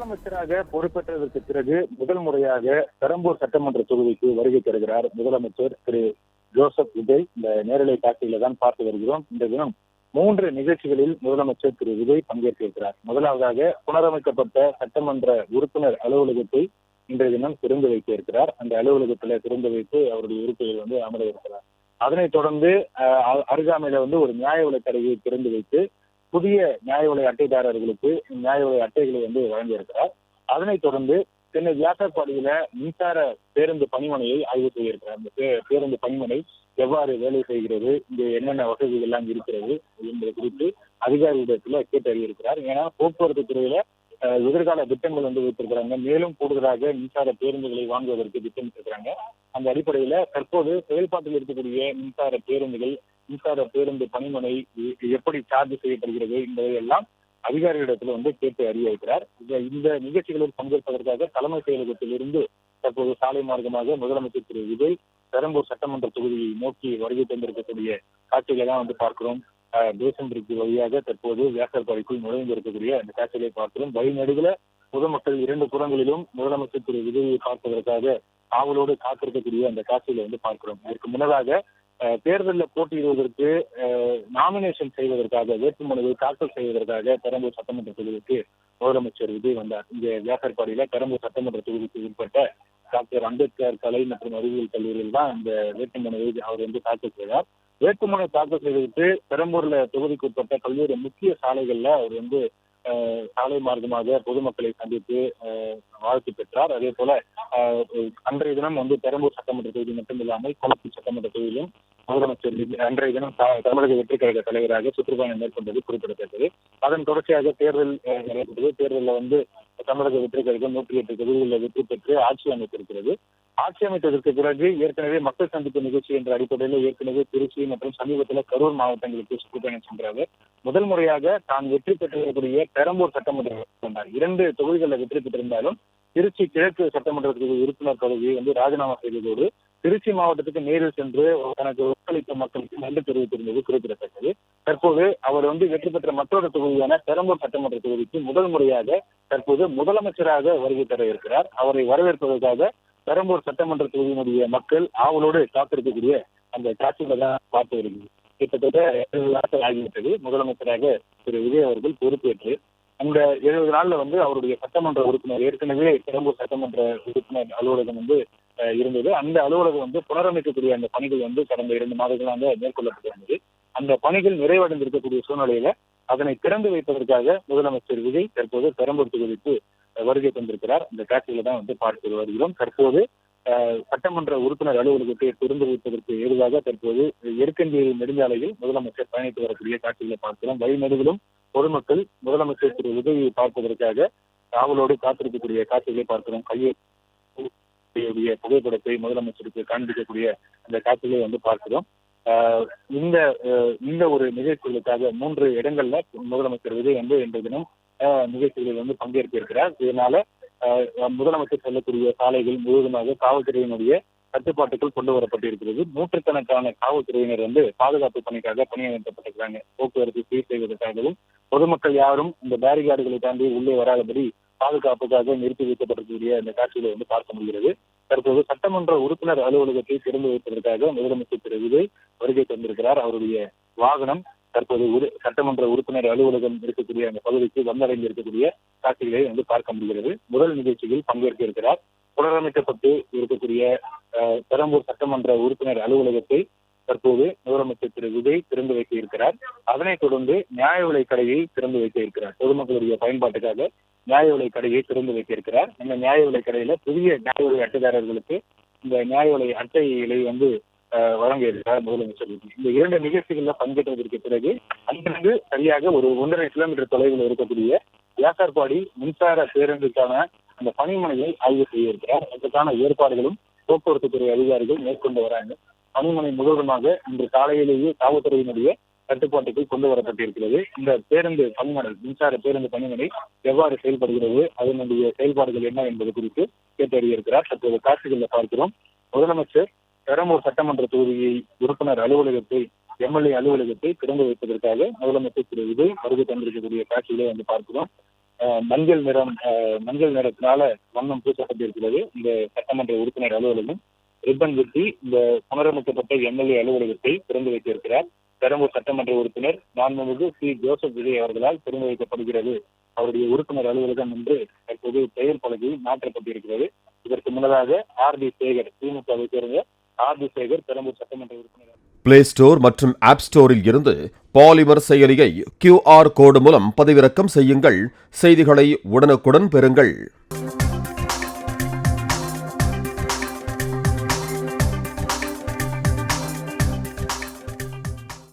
முதலமைச்சராக பொறுப்பேற்றதற்கு பிறகு முதல் முறையாக பெரம்பூர் சட்டமன்ற தொகுதிக்கு வருகை தருகிறார் முதலமைச்சர் திரு ஜோசப் விஜய். இந்த நேரலை காட்சியில தான் பார்த்து வருகிறோம். இந்த தினம் 3 நிகழ்ச்சிகளில் முதலமைச்சர் திரு விஜய் பங்கேற்றிருக்கிறார். முதலாவதாக புனரமைக்கப்பட்ட சட்டமன்ற உறுப்பினர் அலுவலகத்தை இன்றைய தினம் திறந்து வைக்க இருக்கிறார். அந்த அலுவலகத்துல திறந்து வைத்து அவருடைய உறுப்பினர் அமர இருக்கிறார். அதனைத் தொடர்ந்து அருகாமையில ஒரு நியாய விலை கடையை திறந்து வைத்து புதிய நியாய விலை அட்டைதாரர்களுக்கு நியாய விலை அட்டைகளை வழங்கியிருக்கிறார். அதனைத் தொடர்ந்து சென்னை வியாசர்பாடியில மின்சார பேருந்து பணிமனையை ஆய்வு செய்திருக்கிறார். அந்த பேருந்து பணிமனை எவ்வாறு வேலை செய்கிறது, இங்கு என்னென்ன வசதிகள் எல்லாம் இருக்கிறது என்பது குறித்து அதிகாரிகளிடத்துல கேட்டறியிருக்கிறார். ஏன்னா போக்குவரத்து துறையில எதிர்கால திட்டங்கள் வைத்திருக்கிறாங்க. மேலும் கூடுதலாக மின்சார பேருந்துகளை வாங்குவதற்கு திட்டமிட்டிருக்கிறாங்க. அந்த அடிப்படையில தற்போது செயல்பாட்டில் இருக்கக்கூடிய மின்சார பேருந்துகள், மின்சார பேருந்து பணிமனை எப்படி சார்ஜ் செய்யப்படுகிறது என்பதையெல்லாம் அதிகாரிகளிடத்துல கேட்டு அறிய இருக்கிறார். இந்த நிகழ்ச்சிகளில் பங்கேற்பதற்காக தலைமை செயலகத்தில் இருந்து தற்போது சாலை மார்க்கமாக முதலமைச்சர் திரு விஜய் பெரம்பூர் சட்டமன்ற தொகுதியை நோக்கி வருகை தந்திருக்கக்கூடிய காட்சிகளை தான் பார்க்கிறோம். தேசம் பிரிட்ஜ் வழியாக தற்போது வியாசர்பாடிக்குள் நுழைந்து இருக்கக்கூடிய அந்த காட்சிகளை பார்க்கிறோம். வழிநடுவில் பொதுமக்கள் 2 புறங்களிலும் முதலமைச்சர் திரு விஜயை பார்ப்பதற்காக ஆவலோடு காத்திருக்கக்கூடிய அந்த காட்சிகளை பார்க்கிறோம். இதற்கு முன்னதாக தேர்தலில் போட்டியிடுவதற்கு நாமினேஷன் செய்வதற்காக வேட்புமனுவை தாக்கல் செய்வதற்காக பெரம்பூர் சட்டமன்ற தொகுதிக்கு முதலமைச்சர் விஜய் வந்தார். இங்கே வியாசர்பாடியில பெரம்பூர் சட்டமன்ற தொகுதிக்கு உட்பட்ட டாக்டர் அம்பேத்கர் கலை மற்றும் அறிவியல் கல்லூரியில் தான் இந்த வேட்புமனுவை அவர் தாக்கல் செய்தார். வேட்புமனு தாக்கல் செய்துவிட்டு பெரம்பூர்ல தொகுதிக்கு உட்பட்ட பல்வேறு முக்கிய சாலைகள்ல அவர் சாலை மார்க்கமாக பொதுமக்களை சந்தித்து வாழ்த்து பெற்றார். அதே போல அன்றைய தினம் பெரம்பூர் சட்டமன்ற தொகுதி மட்டும் இல்லாமல் கொளத்தூர் சட்டமன்ற தொகுதியிலும் முதலமைச்சர் அன்றைய தினம் தமிழக வெற்றி கழக தலைவராக சுற்றுப்பயணம் மேற்கொண்டது குறிப்பிடத்தக்கது. அதன் தொடர்ச்சியாக தேர்தல் நடைபெற்றது. தேர்தலில் தமிழக வெற்றி கழகம் 108 தொகுதிகளில் வெற்றி பெற்று ஆட்சி அமைத்திருக்கிறது. ஆட்சி அமைத்ததற்கு பிறகு ஏற்கனவே மக்கள் சந்திப்பு நிகழ்ச்சி என்ற அடிப்படையில் ஏற்கனவே திருச்சி மற்றும் சமீபத்தில் கரூர் மாவட்டங்களுக்கு சுற்றுப்பயணம் சென்றார். முதல் முறையாக தான் வெற்றி பெற்றிருக்கக்கூடிய பெரம்பூர் சட்டமன்ற 2 தொகுதிகளில் வெற்றி பெற்றிருந்தாலும் திருச்சி கிழக்கு சட்டமன்ற தொகுதி உறுப்பினர் பதவியை ராஜினாமா செய்ததோடு திருச்சி மாவட்டத்துக்கு நேரில் சென்று தனக்கு ஒத்துழைத்த மக்களுக்கு நன்றி தெரிவித்திருந்தது குறிப்பிடத்தக்கது. தற்போது அவர் வெற்றி பெற்ற மற்றொரு தொகுதியான பெரம்பூர் சட்டமன்ற தொகுதிக்கு முதல் முறையாக தற்போது முதலமைச்சராக வருகை தர இருக்கிறார். அவரை வரவேற்பதற்காக பெரம்பூர் சட்டமன்ற தொகுதியினுடைய மக்கள் ஆவலோடு காத்திருக்கக்கூடிய அந்த காட்சிகளை தான் பார்த்து வருகிறது. கிட்டத்தட்ட 70 நாட்கள் ஆகிவிட்டது முதலமைச்சராக திரு விஜய் அவர்கள் பொறுப்பேற்று. அந்த 70 நாள்ல அவருடைய சட்டமன்ற உறுப்பினர் ஏற்கனவே பெரம்பூர் சட்டமன்ற உறுப்பினர் அலுவலகம் இருந்தது. அந்த அலுவலகம் புனரமைக்கக்கூடிய அந்த பணிகள் கடந்த 2 மாதங்களாக மேற்கொள்ளப்பட்டு வந்தது. அந்த பணிகள் நிறைவடைந்திருக்கக்கூடிய சூழ்நிலையில அதனை திறந்து வைப்பதற்காக முதலமைச்சர் விஜய் தற்போது பெரம்பூர் தொகுதிக்கு வருகை தந்திருக்கிறார். இந்த காட்சிகளை தான் பார்த்து வருகிறோம். தற்போது சட்டமன்ற உறுப்பினர் அலுவலகத்தை திறந்து வைப்பதற்கு ஏதுவாக தற்போது எருக்கஞ்சி நெடுஞ்சாலையில் முதலமைச்சர் பயணித்து வரக்கூடிய காட்சிகளை பார்க்கிறோம். வழிநடுவிலும் பொதுமக்கள் முதலமைச்சர் திரு விஜயை பார்ப்பதற்காக ஆவலோடு காத்திருக்கக்கூடிய காட்சிகளை பார்க்கிறோம். கையை புகைப்படத்தை முதலமைச்சருக்கு காண்பிக்கக்கூடிய அந்த காட்சிகளை பார்க்கிறோம். இந்த ஒரு நிகழ்ச்சிகளுக்காக 3 இடங்கள்ல முதலமைச்சர் விஜய் இன்றைய தினம் நிகழ்ச்சிகளில் பங்கேற்க இருக்கிறார். இதனால முதலமைச்சர் செல்லக்கூடிய சாலைகள் முழுவதுமாக காவல்துறையினுடைய கட்டுப்பாட்டுக்குள் கொண்டு வரப்பட்டிருக்கிறது. 100கணக்கான காவல்துறையினர் பாதுகாப்பு பணிக்காக பணியமர்த்தப்பட்டிருக்கிறாங்க. போக்குவரத்து சீர் செய்வதற்காகவும் பொதுமக்கள் யாரும் இந்த பேரிகார்டுகளை தாண்டி உள்ளே வராதபடி பாதுகாப்புக்காக நிறுத்தி வைக்கப்பட்டிருக்கக்கூடிய அந்த காட்சிகளை பார்க்க முடிகிறது. தற்போது சட்டமன்ற உறுப்பினர் அலுவலகத்தை திறந்து வைப்பதற்காக முதலமைச்சர் திரு விஜய் வருகை தந்திருக்கிறார். அவருடைய வாகனம் தற்போது சட்டமன்ற உறுப்பினர் அலுவலகம் இருக்கக்கூடிய அந்த பகுதிக்கு வந்தடைந்து இருக்கக்கூடிய காட்சிகளை பார்க்க முடிகிறது. முதல் நிகழ்ச்சியில் பங்கேற்க இருக்கிறார். புனரமைக்கப்பட்டு இருக்கக்கூடிய பெரம்பூர் சட்டமன்ற உறுப்பினர் அலுவலகத்தை தற்போது முதலமைச்சர் திரு விஜய் திறந்து வைக்க இருக்கிறார். அதனைத் தொடர்ந்து நியாய விலை கடையை திறந்து வைக்க இருக்கிறார். பொதுமக்களுடைய பயன்பாட்டுக்காக நியாய விலை கடையை திறந்து வைக்க இருக்கிறார். இந்த நியாய விலை கடையில புதிய நியாய விலை அட்டைதாரர்களுக்கு இந்த நியாய விலை அட்டைகளை வழங்க இருக்கிறார் முதலமைச்சர். இந்த 2 நிகழ்ச்சிகள்ல பங்கேற்றதற்கு பிறகு அங்கிருந்து சரியாக ஒரு 1.5 கிலோமீட்டர் தொலைவில் இருக்கக்கூடிய வியாசர்பாடி மின்சார பேருந்துக்கான அந்த பணிமனையை ஆய்வு செய்ய இருக்கிறார். அதற்கான ஏற்பாடுகளும் போக்குவரத்து துறை அதிகாரிகள் மேற்கொண்டு வராங்க. பணிமனை முழுவதுமாக இன்று காலையிலேயே காவல்துறையினுடைய கட்டுப்பாட்டுக்குள் கொண்டு வரப்பட்டிருக்கிறது. இந்த பேருந்து பணிமனை, மின்சார பேருந்து பணிமனை எவ்வாறு செயல்படுகிறது, அதனுடைய செயல்பாடுகள் என்ன என்பது குறித்து கேட்டறிய இருக்கிறார். தற்போது காட்சிகளில் பார்க்கிறோம். முதலமைச்சர் பெரம்பூர் சட்டமன்ற தொகுதியை உறுப்பினர் அலுவலகத்தை எம்எல்ஏ அலுவலகத்தை திறந்து வைப்பதற்காக முதலமைச்சர் திரு விஜய் வருகை தந்திருக்கக்கூடிய காட்சிகளை பார்க்கிறோம். மஞ்சள் நிறத்தினால வண்ணம் பூசப்பட்டிருக்கிறது. இந்த சட்டமன்ற உறுப்பினர் அலுவலகம் ரிப்பன் வெட்டி இந்த புனரமைக்கப்பட்ட எம்எல்ஏ அலுவலகத்தை திறந்து வைத்திருக்கிறார். பெரம்பூர் சட்டமன்ற உறுப்பினர் மாண்புமிகு சி ஜோசப் விஜய் அவர்களால் திறந்து வைக்கப்படுகிறது. அவருடைய உறுப்பினர் அலுவலகம் என்று தற்போது பெயர் பலகை மாற்றப்பட்டிருக்கிறது. இதற்கு முன்னதாக ஆர்.டி. சேகர், திமுகவை சேர்ந்த ஆர்.டி. சேகர் பெரம்பூர் சட்டமன்ற உறுப்பினர். பிளே ஸ்டோர் மற்றும் ஆப் ஸ்டோரில் இருந்து பாலிமர் செயலியை QR கோடு மூலம் பதிவிறக்கம் செய்யுங்கள். செய்திகளை உடனுக்குடன் பெறுங்கள்.